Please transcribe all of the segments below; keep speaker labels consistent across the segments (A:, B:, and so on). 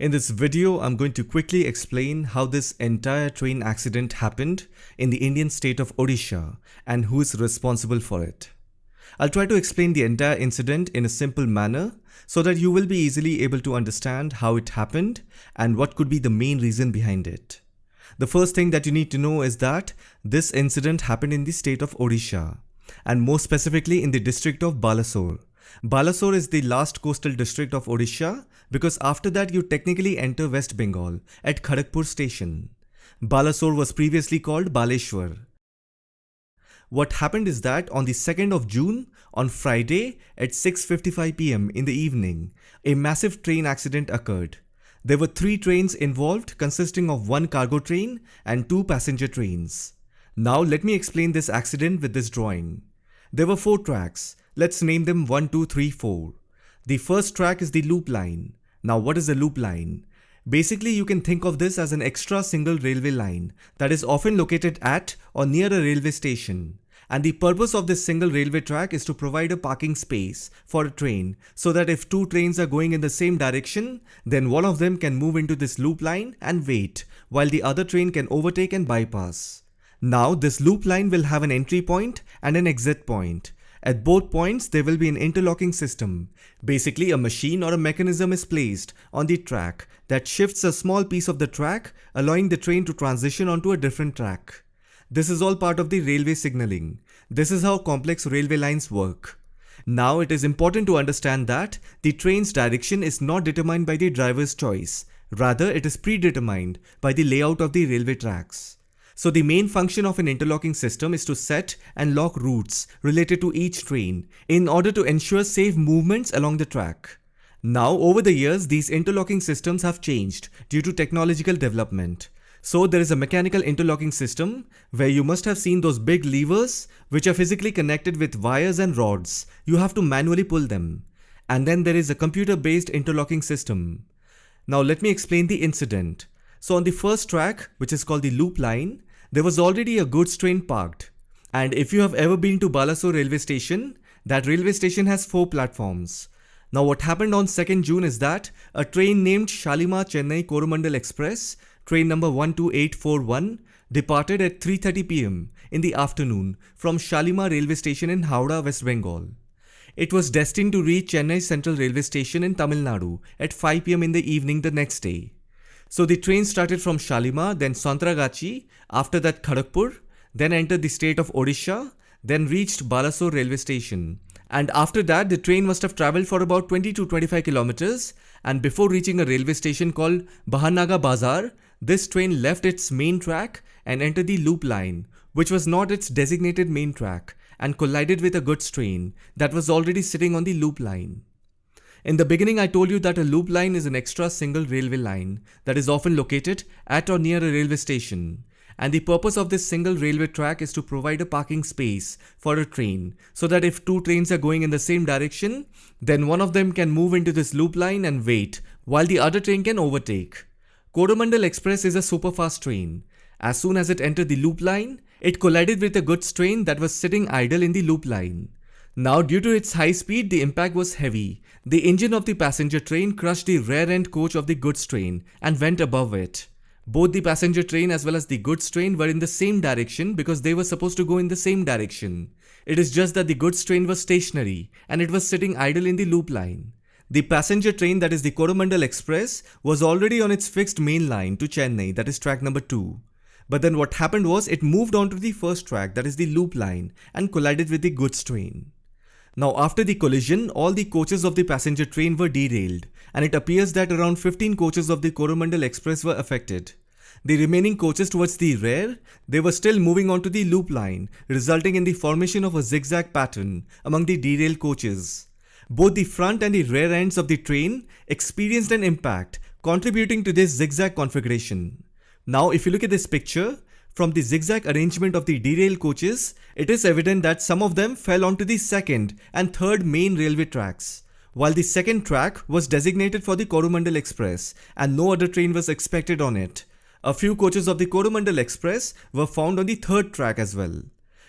A: In this video, I'm going to quickly explain how this entire train accident happened in the Indian state of Odisha and who is responsible for it. I'll try to explain the entire incident in a simple manner so that you will be easily able to understand how it happened and what could be the main reason behind it. The first thing that you need to know is that this incident happened in the state of Odisha and more specifically in the district of Balasore. Balasore is the last coastal district of Odisha because after that you technically enter West Bengal at Kharagpur station. Balasore was previously called Baleshwar. What happened is that on the 2nd of June, on Friday at 6:55 p.m. in the evening, a massive train accident occurred. There were 3 trains involved consisting of 1 cargo train and 2 passenger trains. Now let me explain this accident with this drawing. There were 4 tracks. Let's name them 1, 2, 3, 4. The first track is the loop line. Now what is a loop line? Basically you can think of this as an extra single railway line that is often located at or near a railway station. And the purpose of this single railway track is to provide a parking space for a train so that if 2 trains are going in the same direction, then one of them can move into this loop line and wait while the other train can overtake and bypass. Now this loop line will have an entry point and an exit point. At both points, there will be an interlocking system. Basically, a machine or a mechanism is placed on the track that shifts a small piece of the track, allowing the train to transition onto a different track. This is all part of the railway signaling. This is how complex railway lines work. Now, it is important to understand that the train's direction is not determined by the driver's choice. Rather, it is predetermined by the layout of the railway tracks. So the main function of an interlocking system is to set and lock routes related to each train in order to ensure safe movements along the track. Now over the years these interlocking systems have changed due to technological development. So there is a mechanical interlocking system where you must have seen those big levers which are physically connected with wires and rods. You have to manually pull them. And then there is a computer-based interlocking system. Now let me explain the incident. So on the first track, which is called the loop line, there was already a goods train parked. And if you have ever been to Balasore railway station, that railway station has 4 platforms. Now what happened on 2nd June is that a train named Shalimar Chennai Coromandel Express, train number 12841, departed at 3:30 p.m. in the afternoon from Shalimar railway station in Howrah, West Bengal. It was destined to reach Chennai Central railway station in Tamil Nadu at 5 p.m. in the evening the next day. So the train started from Shalimar, then Santragachi, after that Kharagpur, then entered the state of Odisha, then reached Balasore railway station. And after that the train must have travelled for about 20 to 25 kilometers, and before reaching a railway station called Bahanaga Bazar, this train left its main track and entered the loop line, which was not its designated main track, and collided with a goods train that was already sitting on the loop line. In the beginning, I told you that a loop line is an extra single railway line that is often located at or near a railway station. And the purpose of this single railway track is to provide a parking space for a train so that if 2 trains are going in the same direction, then one of them can move into this loop line and wait while the other train can overtake. Coromandel Express is a superfast train. As soon as it entered the loop line, it collided with a goods train that was sitting idle in the loop line. Now due to its high speed, the impact was heavy. The engine of the passenger train crushed the rear end coach of the goods train and went above it. Both the passenger train as well as the goods train were in the same direction because they were supposed to go in the same direction. It is just that the goods train was stationary and it was sitting idle in the loop line. The passenger train, that is the Coromandel Express, was already on its fixed main line to Chennai, that is track number 2. But then what happened was it moved on to the first track, that is the loop line, and collided with the goods train. Now after the collision, all the coaches of the passenger train were derailed, and it appears that around 15 coaches of the Coromandel Express were affected. The remaining coaches towards the rear, they were still moving on to the loop line, resulting in the formation of a zigzag pattern among the derailed coaches. Both the front and the rear ends of the train experienced an impact, contributing to this zigzag configuration. Now if you look at this picture, from the zigzag arrangement of the derailed coaches, it is evident that some of them fell onto the second and third main railway tracks, while the second track was designated for the Coromandel Express and no other train was expected on it. A few coaches of the Coromandel Express were found on the third track as well.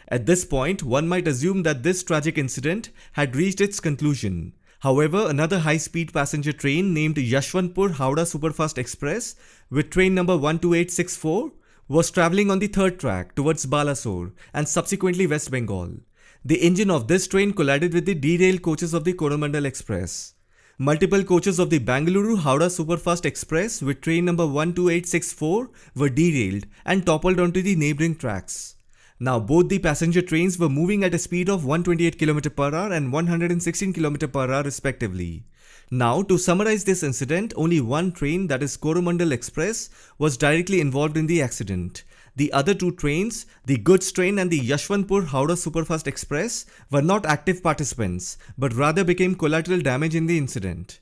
A: At this point, one might assume that this tragic incident had reached its conclusion. However, another high-speed passenger train named Yashwantpur-Howrah Superfast Express with train number 12864 was travelling on the third track towards Balasore and subsequently West Bengal. The engine of this train collided with the derailed coaches of the Coromandel Express. Multiple coaches of the Bangalore-Howrah Superfast Express with train number 12864 were derailed and toppled onto the neighbouring tracks. Now both the passenger trains were moving at a speed of 128 km per hour and 116 km per hour respectively. Now to summarize this incident, only one train, that is Coromandel Express, was directly involved in the accident. The other two trains, the goods train and the Yashwantpur-Howrah Superfast Express, were not active participants but rather became collateral damage in the incident.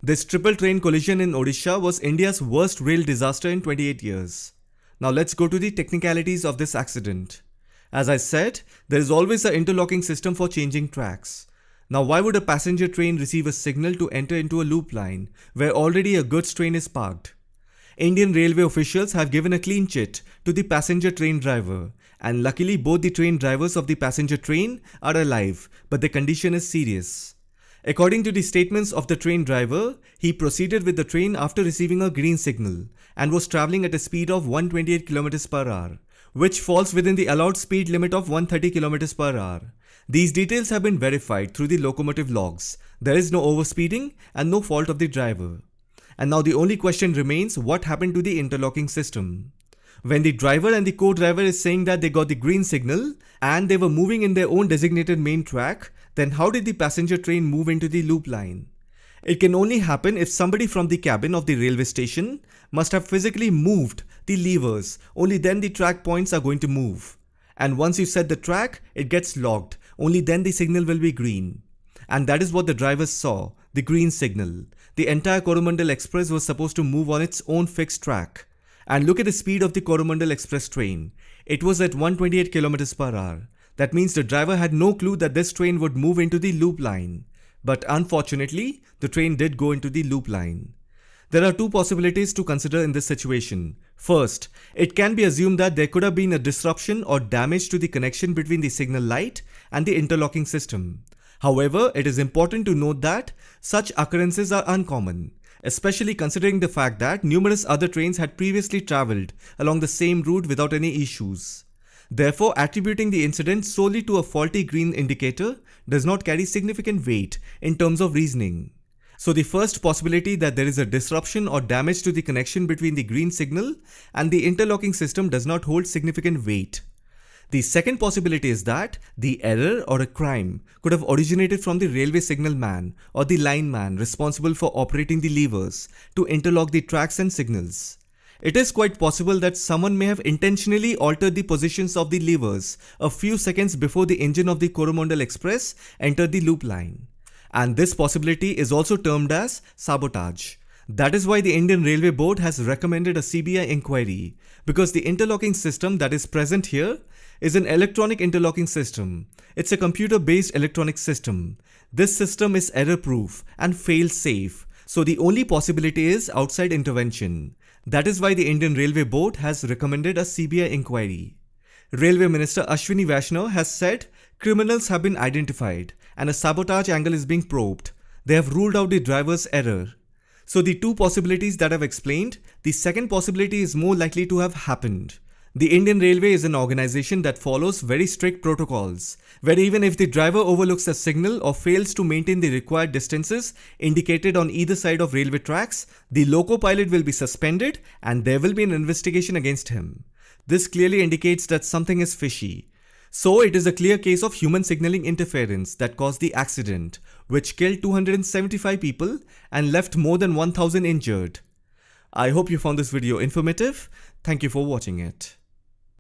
A: This triple train collision in Odisha was India's worst rail disaster in 28 years. Now let's go to the technicalities of this accident. As I said, there is always an interlocking system for changing tracks. Now why would a passenger train receive a signal to enter into a loop line where already a goods train is parked? Indian railway officials have given a clean chit to the passenger train driver, and luckily both the train drivers of the passenger train are alive, but the condition is serious. According to the statements of the train driver, he proceeded with the train after receiving a green signal and was travelling at a speed of 128 km per hour, which falls within the allowed speed limit of 130 km per hour. These details have been verified through the locomotive logs. There is no overspeeding and no fault of the driver. And now the only question remains, what happened to the interlocking system? When the driver and the co-driver is saying that they got the green signal and they were moving in their own designated main track, then how did the passenger train move into the loop line? It can only happen if somebody from the cabin of the railway station must have physically moved the levers. Only then the track points are going to move. And once you set the track, it gets locked. Only then the signal will be green. And that is what the drivers saw, the green signal. The entire Coromandel Express was supposed to move on its own fixed track. And look at the speed of the Coromandel Express train. It was at 128 km per hour. That means the driver had no clue that this train would move into the loop line. But unfortunately, the train did go into the loop line. There are two possibilities to consider in this situation. First, it can be assumed that there could have been a disruption or damage to the connection between the signal light and the interlocking system. However, it is important to note that such occurrences are uncommon, especially considering the fact that numerous other trains had previously travelled along the same route without any issues. Therefore, attributing the incident solely to a faulty green indicator does not carry significant weight in terms of reasoning. So the first possibility, that there is a disruption or damage to the connection between the green signal and the interlocking system, does not hold significant weight. The second possibility is that the error or a crime could have originated from the railway signal man or the lineman responsible for operating the levers to interlock the tracks and signals. It is quite possible that someone may have intentionally altered the positions of the levers a few seconds before the engine of the Coromandel Express entered the loop line. And this possibility is also termed as sabotage. That is why the Indian Railway Board has recommended a CBI inquiry, because the interlocking system that is present here is an electronic interlocking system. It's a computer-based electronic system. This system is error-proof and fail-safe, so the only possibility is outside intervention. That is why the Indian Railway Board has recommended a CBI inquiry. Railway Minister Ashwini Vaishnaw has said criminals have been identified and a sabotage angle is being probed. They have ruled out the driver's error. So the two possibilities that I've explained, the second possibility is more likely to have happened. The Indian Railway is an organization that follows very strict protocols, where even if the driver overlooks a signal or fails to maintain the required distances indicated on either side of railway tracks, the loco pilot will be suspended and there will be an investigation against him. This clearly indicates that something is fishy. So it is a clear case of human signaling interference that caused the accident, which killed 275 people and left more than 1,000 injured. I hope you found this video informative. Thank you for watching it.